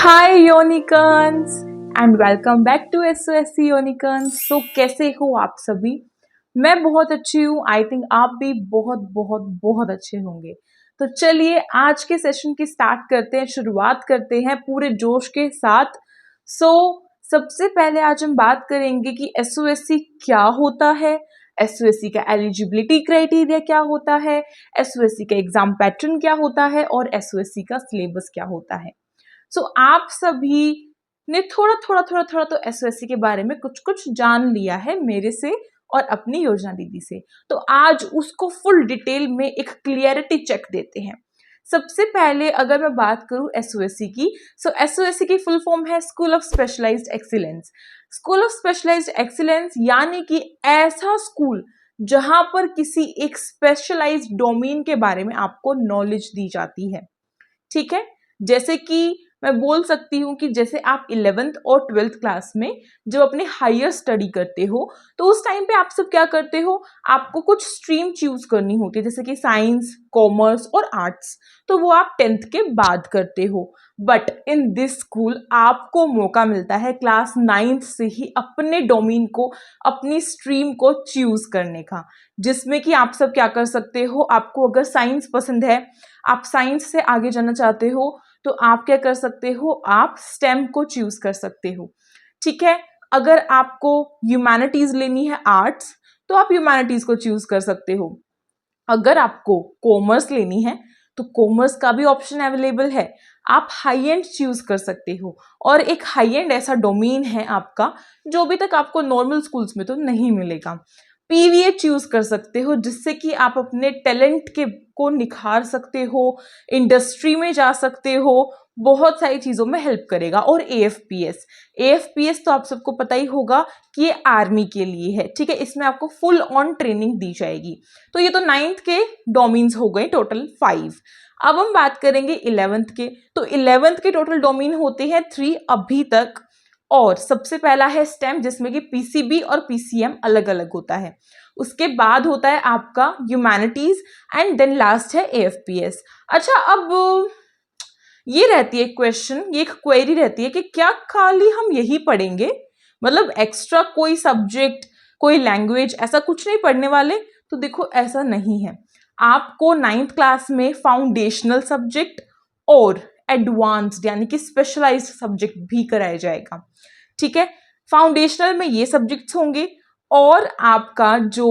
Hi Yonicans and welcome back to SOSC Yonicans. So कैसे हो आप सभी? मैं बहुत अच्छी हूँ। आई थिंक आप भी बहुत बहुत बहुत अच्छे होंगे। तो चलिए आज के सेशन की स्टार्ट करते हैं, शुरुआत करते हैं पूरे जोश के साथ। सबसे पहले आज हम बात करेंगे कि एसओएससी क्या होता है, एसओएससी का एलिजिबिलिटी क्राइटेरिया क्या होता है, एसओएससी का एग्जाम पैटर्न क्या होता है और एसओएससी का सिलेबस क्या होता है। आप सभी ने थोड़ा तो एसओएससी के बारे में कुछ कुछ जान लिया है मेरे से और अपनी योजना दीदी से। तो आज उसको फुल डिटेल में एक क्लियरिटी चेक देते हैं। सबसे पहले अगर मैं बात करूं एसओएससी की, एसओएससी की फुल फॉर्म है school of specialised excellence. School of specialised excellence यानी कि ऐसा स्कूल जहां पर किसी एक स्पेशलाइज्ड डोमेन के बारे में आपको नॉलेज दी जाती है। ठीक है, जैसे कि मैं बोल सकती हूँ कि जैसे आप 11th और 12th क्लास में जब अपने हायर स्टडी करते हो तो उस टाइम पे आप सब क्या करते हो, आपको कुछ स्ट्रीम चूज करनी होती है, जैसे कि साइंस, कॉमर्स और आर्ट्स। तो वो आप 10th के बाद करते हो। बट इन दिस स्कूल आपको मौका मिलता है क्लास 9th से ही अपने डोमेन को, अपनी स्ट्रीम को चूज करने का, जिसमें कि आप सब क्या कर सकते हो, आपको अगर साइंस पसंद है, आप साइंस से आगे जाना चाहते हो, तो आप क्या कर सकते हो, आप स्टेम को चूज कर सकते हो। ठीक है, अगर आपको ह्यूमैनिटीज लेनी है, आर्ट्स, तो आप ह्यूमैनिटीज को चूज कर सकते हो। अगर आपको कॉमर्स लेनी है तो कॉमर्स का भी ऑप्शन अवेलेबल है, आप हाई एंड चूज कर सकते हो। और एक हाई एंड ऐसा डोमेन है आपका जो अभी तक आपको नॉर्मल स्कूल्स में तो नहीं मिलेगा। पीवीए चूज कर सकते हो, जिससे कि आप अपने टैलेंट के को निखार सकते हो, इंडस्ट्री में जा सकते हो, बहुत सारी चीजों में हेल्प करेगा। और एएफपीएस, एएफपीएस तो आप सबको पता ही होगा कि ये आर्मी के लिए है। ठीक है, इसमें आपको फुल ऑन ट्रेनिंग दी जाएगी। तो ये तो 9th के डोमेन्स हो गए, टोटल 5। अब हम बात करेंगे 11th के। तो 11th के टोटल डोमेन होते हैं 3 अभी तक। और सबसे पहला है स्टेम, जिसमें कि पीसीबी और पीसीएम अलग अलग होता है। उसके बाद होता है आपका ह्यूमैनिटीज एंड देन लास्ट है एएफपीएस। अच्छा, अब ये रहती है क्वेश्चन, ये एक क्वेरी रहती है कि क्या खाली हम यही पढ़ेंगे, मतलब एक्स्ट्रा कोई सब्जेक्ट, कोई लैंग्वेज ऐसा कुछ नहीं पढ़ने वाले? तो देखो ऐसा नहीं है। आपको 9th क्लास में फाउंडेशनल सब्जेक्ट और एडवांस्ड यानी कि स्पेशलाइज्ड सब्जेक्ट भी कराया जाएगा। ठीक है, फाउंडेशनल में ये सब्जेक्ट्स होंगे और आपका जो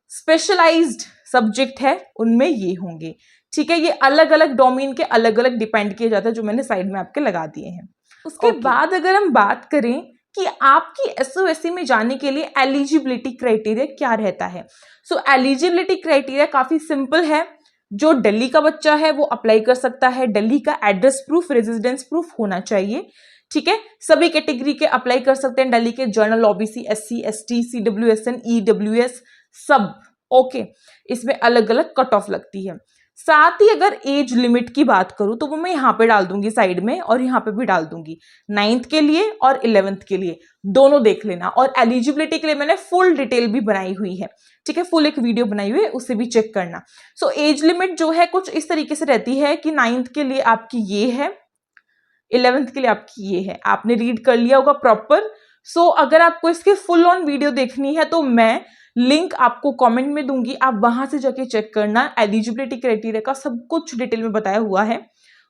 स्पेशलाइज्ड सब्जेक्ट है उनमें ये होंगे। ठीक है, ये अलग अलग डोमेन के अलग अलग डिपेंड किया जाता है, जो मैंने साइड में आपके लगा दिए हैं। उसके बाद अगर हम बात करें कि आपकी एसओएससी में जाने के लिए एलिजिबिलिटी क्राइटेरिया क्या रहता है। एलिजिबिलिटी क्राइटेरिया काफी सिंपल है। जो दिल्ली का बच्चा है वो अप्लाई कर सकता है। दिल्ली का एड्रेस प्रूफ, रेजिडेंस प्रूफ होना चाहिए। ठीक है, सभी कैटेगरी के अप्लाई कर सकते हैं, दिल्ली के general, OBC, SC, ST, CWSN, EWS सब। ओके, इसमें अलग अलग कट ऑफ लगती है। साथ ही अगर एज लिमिट की बात करूं तो वो मैं यहाँ पे डाल दूंगी साइड में, और यहाँ पे भी डाल दूंगी 9th के लिए और 11th के लिए, दोनों देख लेना। और एलिजिबिलिटी के लिए मैंने फुल डिटेल भी बनाई हुई है। ठीक है, फुल एक वीडियो बनाई हुई है, उसे भी चेक करना। एज लिमिट जो है कुछ इस तरीके से रहती है कि 9th के लिए आपकी ये है, 11th के लिए आपकी ये है। आपने रीड कर लिया होगा प्रॉपर। अगर आपको इसकी फुल ऑन वीडियो देखनी है तो मैं लिंक आपको कमेंट में दूंगी, आप वहां से जाके चेक करना। एलिजिबिलिटी क्राइटेरिया का सब कुछ डिटेल में बताया हुआ है।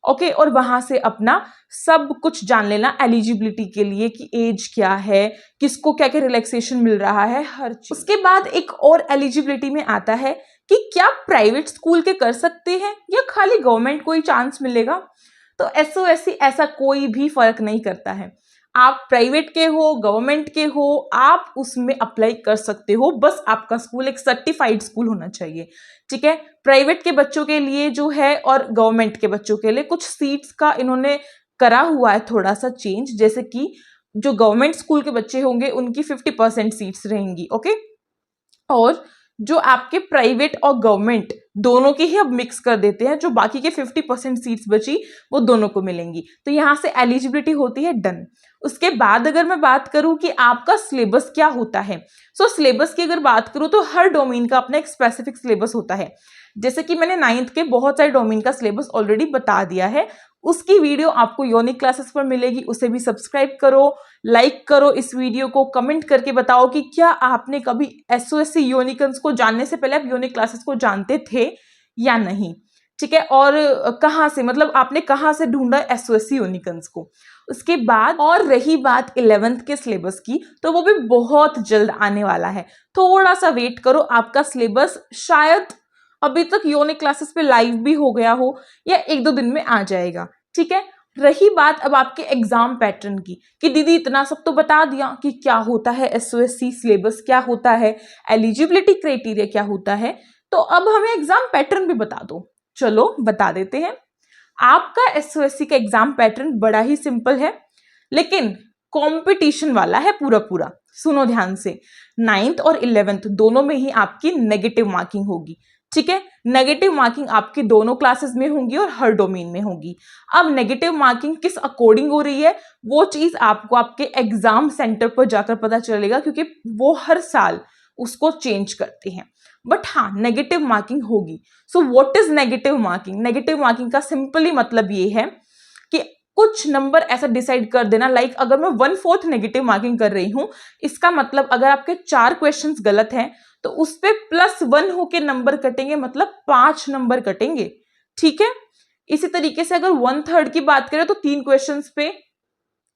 ओके, और वहां से अपना सब कुछ जान लेना एलिजिबिलिटी के लिए कि एज क्या है, किसको क्या क्या रिलैक्सेशन मिल रहा है, हर चीज। उसके बाद एक और एलिजिबिलिटी में आता है कि क्या प्राइवेट स्कूल के कर सकते हैं या खाली गवर्नमेंट को ही चांस मिलेगा। तो एसओएससी ऐसा कोई भी फर्क नहीं करता है। आप प्राइवेट के हो, गवर्नमेंट के हो, आप उसमें अप्लाई कर सकते हो, बस आपका स्कूल एक सर्टिफाइड स्कूल होना चाहिए। ठीक है, प्राइवेट के बच्चों के लिए जो है और गवर्नमेंट के बच्चों के लिए कुछ सीट्स का इन्होंने करा हुआ है थोड़ा सा चेंज, जैसे कि जो गवर्नमेंट स्कूल के बच्चे होंगे उनकी 50% सीट्स रहेंगी। ओके, और जो आपके प्राइवेट और गवर्नमेंट दोनों के ही अब मिक्स कर देते हैं, जो बाकी के 50% सीट्स बची वो दोनों को मिलेंगी। तो यहां से एलिजिबिलिटी होती है डन। उसके बाद अगर मैं बात करूं कि आपका सिलेबस क्या होता है, सिलेबस की अगर बात करूं तो हर डोमेन का अपना एक स्पेसिफिक सिलेबस होता है। जैसे कि मैंने 9th के बहुत सारे डोमेन का सिलेबस ऑलरेडी बता दिया है, उसकी वीडियो आपको योनिक क्लासेस पर मिलेगी, उसे भी सब्सक्राइब करो, लाइक करो इस वीडियो को, कमेंट करके बताओ कि क्या आपने कभी एसओएससी यूनिकॉर्न्स को जानने से पहले आप योनिक क्लासेस को जानते थे या नहीं, ठीक है। और कहाँ से, मतलब आपने कहाँ से ढूंढा एसओएससी यूनिकॉर्न्स को। उसके बाद और रही बात 11th के सिलेबस की, तो वो भी बहुत जल्द आने वाला है, थोड़ा सा वेट करो, आपका सिलेबस शायद अभी तक योनिक क्लासेस पे लाइव भी हो गया हो या 1-2 दिन में आ जाएगा, ठीक है। रही बात अब आपके एग्जाम पैटर्न की, कि दीदी इतना सब तो बता दिया कि क्या होता है एसओएससी, सिलेबस क्या होता है, एलिजिबिलिटी क्राइटेरिया क्या होता है, तो अब हमें एग्जाम पैटर्न भी बता दो। चलो बता देते हैं। आपका एसओएससी का एग्जाम पैटर्न बड़ा ही सिंपल है, लेकिन कंपटीशन वाला है पूरा पूरा। सुनो ध्यान से, 9th और 11th दोनों में ही आपकी नेगेटिव मार्किंग होगी, ठीक है। नेगेटिव मार्किंग आपकी दोनों क्लासेस में होंगी और हर डोमेन में होगी। अब नेगेटिव मार्किंग किस अकॉर्डिंग हो रही है, वो चीज आपको आपके एग्जाम सेंटर पर जाकर पता चलेगा, क्योंकि वो हर साल उसको चेंज करते हैं। बट हाँ, नेगेटिव मार्किंग होगी। So what is negative marking? Negative marking का सिंपली मतलब ये है कि कुछ नंबर ऐसा डिसाइड कर देना, लाइक अगर मैं 1/4 नेगेटिव मार्किंग कर रही हूं, इसका मतलब अगर आपके 4 क्वेश्चंस गलत हैं तो उस पे +1 होके नंबर कटेंगे, मतलब 5 नंबर कटेंगे, ठीक है। इसी तरीके से अगर 1/3 की बात करें तो 3 क्वेश्चंस पे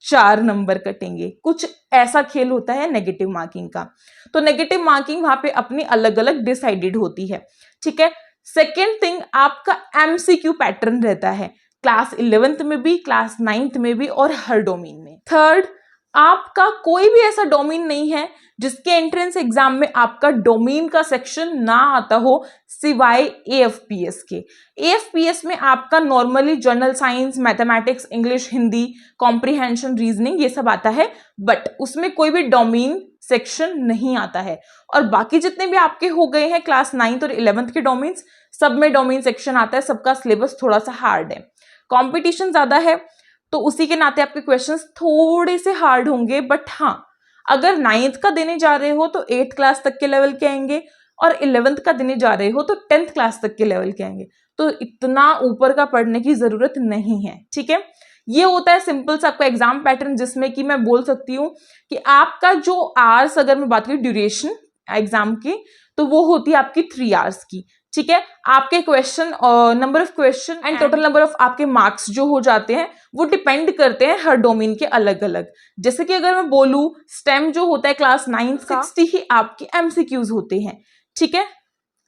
4 नंबर कटेंगे। कुछ ऐसा खेल होता है नेगेटिव मार्किंग का। तो नेगेटिव मार्किंग वहां पे अपनी अलग अलग डिसाइडेड होती है, ठीक है। सेकेंड थिंग, आपका एमसीक्यू पैटर्न रहता है, क्लास 11th में भी, क्लास 9th में भी और हर डोमेन में। थर्ड, आपका कोई भी ऐसा डोमेन नहीं है जिसके एंट्रेंस एग्जाम में आपका डोमेन का सेक्शन ना आता हो, सिवाय एएफपीएस के। एएफपीएस में आपका normally general science, mathematics, English, Hindi, comprehension, reasoning ये सब आता है, बट उसमें कोई भी डोमेन सेक्शन नहीं आता है। और बाकी जितने भी आपके हो गए हैं क्लास 9th और 11th के डोमेन्स, सब में डोमेन सेक्शन आता है, सबका सिलेबस थोड़ा सा हार्ड है, कंपटीशन ज्यादा है, तो उसी के नाते आपके क्वेश्चंस थोड़े से हार्ड होंगे। बट हाँ, अगर 9th का देने जा रहे हो तो 8th क्लास तक के लेवल के आएंगे, और 11th का देने जा रहे हो तो 10th क्लास तक के लेवल के आएंगे, तो इतना ऊपर का पढ़ने की जरूरत नहीं है, ठीक है। ये होता है सिंपल सा आपका एग्जाम पैटर्न, जिसमें कि मैं बोल सकती हूँ कि आपका जो आवर्स, अगर मैं बात करूँ ड्यूरेशन एग्जाम की, तो वो होती है आपकी 3 आवर्स की, ठीक है। आपके question, number of question and total number of आपके मार्क्स जो हो जाते हैं वो डिपेंड करते हैं हर डोमेन के अलग अलग। जैसे कि अगर मैं बोलूं, स्टेम जो होता है क्लास 9th का, 60 ही आपके एमसीक्यूज होते हैं, ठीक है।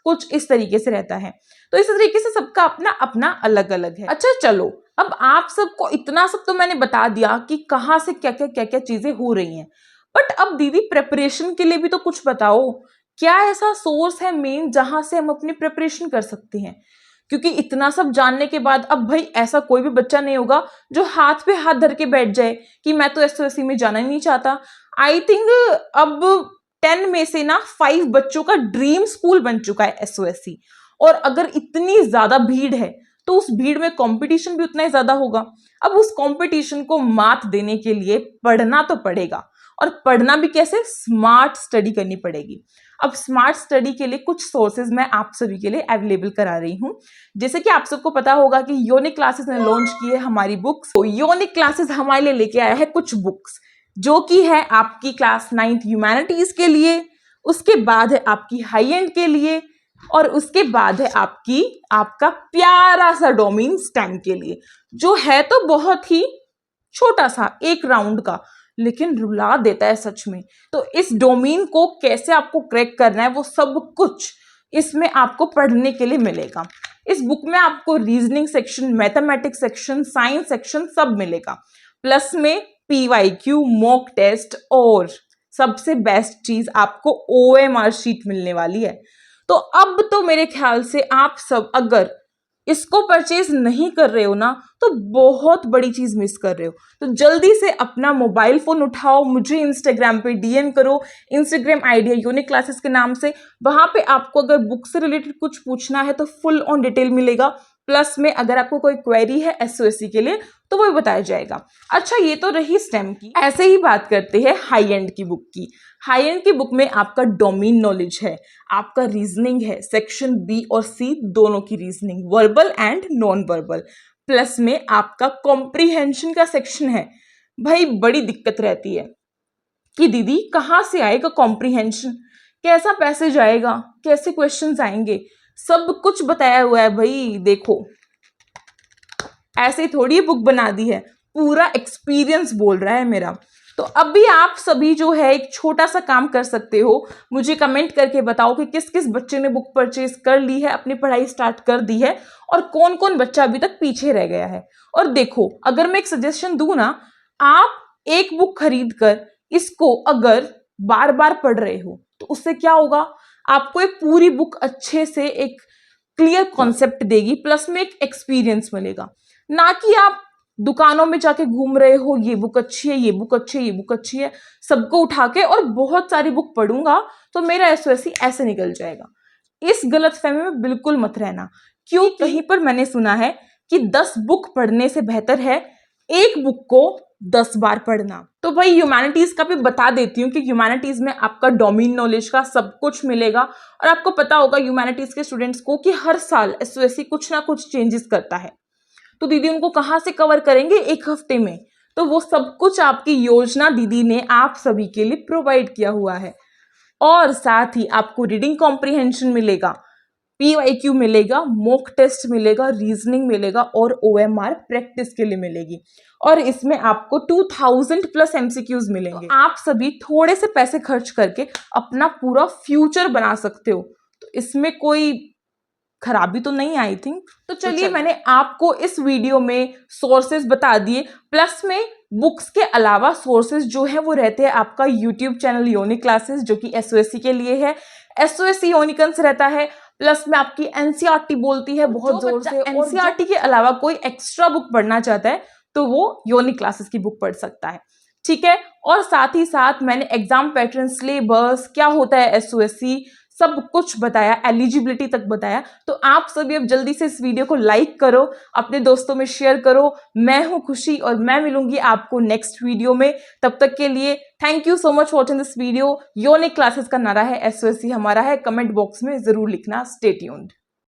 कुछ इस तरीके से रहता है, तो इस तरीके से सबका अपना अपना अलग अलग है। अच्छा चलो, अब आप सबको इतना सब तो मैंने बता दिया कि कहाँ से क्या क्या चीजें हो रही हैं, बट अब दीदी प्रेपरेशन के लिए भी तो कुछ बताओ। क्या ऐसा सोर्स है मेन जहां से हम अपनी प्रिपरेशन कर सकते हैं? क्योंकि इतना सब जानने के बाद अब भाई ऐसा कोई भी बच्चा नहीं होगा जो हाथ पे हाथ धर के बैठ जाए कि मैं तो एसओएससी में जाना ही नहीं चाहता। आई थिंक अब 10 में से ना 5 बच्चों का ड्रीम स्कूल बन चुका है एसओएससी। और अगर इतनी ज्यादा भीड़ है तो उस भीड़ में कंपटीशन भी उतना ही ज्यादा होगा। अब उस कंपटीशन को मात देने के लिए पढ़ना तो पड़ेगा, और पढ़ना भी कैसे, स्मार्ट स्टडी करनी पड़ेगी। अब स्मार्ट स्टडी के लिए कुछ सोर्सेज मैं आप सभी के लिए अवेलेबल करा रही हूँ। जैसे कि आप सबको पता होगा कि योनिक क्लासेस ने लॉन्च की है हमारी बुक्स। तो योनिक क्लासेस हमारे लिए लेके आया है कुछ बुक्स, जो कि है आपकी क्लास 9th ह्यूमैनिटीज के लिए, उसके बाद है आपकी हाई एंड के लिए, और उसके बाद है आपका प्यारा सा डोमेन स्टेम के लिए, जो है तो बहुत ही छोटा सा, एक राउंड का, लेकिन रुला देता है सच में। तो इस डोमेन को कैसे आपको क्रैक करना है, वो सब कुछ इसमें आपको पढ़ने के लिए मिलेगा। इस बुक में आपको reasoning section, mathematics section, science section सब मिलेगा, प्लस में पीवाईक्यू, मॉक टेस्ट, और सबसे बेस्ट चीज आपको ओएमआर शीट मिलने वाली है। तो अब तो मेरे ख्याल से आप सब अगर इसको परचेज नहीं कर रहे हो ना, तो बहुत बड़ी चीज मिस कर रहे हो। तो जल्दी से अपना मोबाइल फोन उठाओ, मुझे इंस्टाग्राम पे डीएम करो, इंस्टाग्राम आईडी है यूनिक क्लासेस के नाम से। वहां पे आपको अगर बुक से रिलेटेड कुछ पूछना है तो फुल ऑन डिटेल मिलेगा, प्लस में अगर आपको कोई क्वेरी है एसओएससी के लिए तो वो भी बताया जाएगा। अच्छा, ये तो रही स्टेम की। ऐसे ही बात करते हैं हाई एंड की बुक की। हाई एंड की बुक में आपका डोमेन नॉलेज है, आपका रीजनिंग है, सेक्शन बी और सी दोनों की reasoning, verbal and non verbal, plus में आपका कॉम्प्रीहेंशन का सेक्शन है। भाई बड़ी दिक्कत रहती है कि दीदी कहाँ से आएगा कॉम्प्रीहेंशन, कैसा पैसेज आएगा, कैसे क्वेश्चंस आएंगे, सब कुछ बताया हुआ है। भाई देखो ऐसे थोड़ी बुक बना दी है, पूरा एक्सपीरियंस बोल रहा है मेरा। तो अभी आप सभी जो है एक छोटा सा काम कर सकते हो, मुझे कमेंट करके बताओ कि किस किस बच्चे ने बुक परचेज कर ली है, अपनी पढ़ाई स्टार्ट कर दी है, और कौन कौन बच्चा अभी तक पीछे रह गया है। और देखो अगर मैं एक सजेशन दूं ना, आप एक बुक खरीद कर इसको अगर बार बार पढ़ रहे हो तो उससे क्या होगा, आपको एक पूरी बुक अच्छे से एक क्लियर कॉन्सेप्ट देगी, प्लस में एक एक्सपीरियंस मिलेगा। ना कि आप दुकानों में जाके घूम रहे हो, ये बुक अच्छी है, ये बुक अच्छी है, ये बुक अच्छी है, सबको उठा के और बहुत सारी बुक पढ़ूंगा तो मेरा एसओएससी ऐसे निकल जाएगा। इस गलतफहमी में बिल्कुल मत रहना। क्यों, कहीं पर मैंने सुना है कि 10 बुक पढ़ने से बेहतर है एक बुक को 10 बार पढ़ना। तो भाई ह्यूमैनिटीज का भी बता देती हूँ कि ह्यूमैनिटीज में आपका डोमेन नॉलेज का सब कुछ मिलेगा। और आपको पता होगा ह्यूमैनिटीज के स्टूडेंट्स को कि हर साल एसओएससी कुछ ना कुछ चेंजेस करता है। तो दीदी उनको कहाँ से कवर करेंगे एक हफ्ते में, तो वो सब कुछ आपकी योजना दीदी ने आप सभी के लिए प्रोवाइड किया हुआ है। और साथ ही आपको रीडिंग कॉम्प्रिहेंशन मिलेगा, पीवाईक्यू मिलेगा, मॉक टेस्ट मिलेगा, रीजनिंग मिलेगा और ओएमआर प्रैक्टिस के लिए मिलेगी। और इसमें आपको 2000 प्लस एमसीक्यूज मिलेंगे। आप सभी थोड़े से पैसे खर्च करके अपना पूरा फ्यूचर बना सकते हो, तो इसमें कोई खराबी तो नहीं आई थिंक। तो चलिए मैंने आपको इस वीडियो में सोर्सेज बता दिए, प्लस में बुक्स के अलावा सोर्सेज जो है वो रहते हैं आपका यूट्यूब चैनल योनिक क्लासेस, जो कि एसओएससी के लिए है, एसओएससी योनिकन्स रहता है, प्लस में आपकी एनसीईआरटी बोलती है बहुत जोर से। एनसीईआरटी के अलावा कोई एक्स्ट्रा बुक पढ़ना चाहता है तो वो योनिक क्लासेस की बुक पढ़ सकता है, ठीक है। और साथ ही साथ मैंने एग्जाम पैटर्न, सिलेबस, क्या होता है एसओएससी, सब कुछ बताया, एलिजिबिलिटी तक बताया। तो आप सभी अब जल्दी से इस वीडियो को लाइक करो, अपने दोस्तों में शेयर करो। मैं हूं खुशी और मैं मिलूंगी आपको नेक्स्ट वीडियो में। तब तक के लिए thank you so much for watching this video. Unique classes का नारा है, एसओएससी हमारा है। कमेंट बॉक्स में जरूर लिखना। Stay tuned.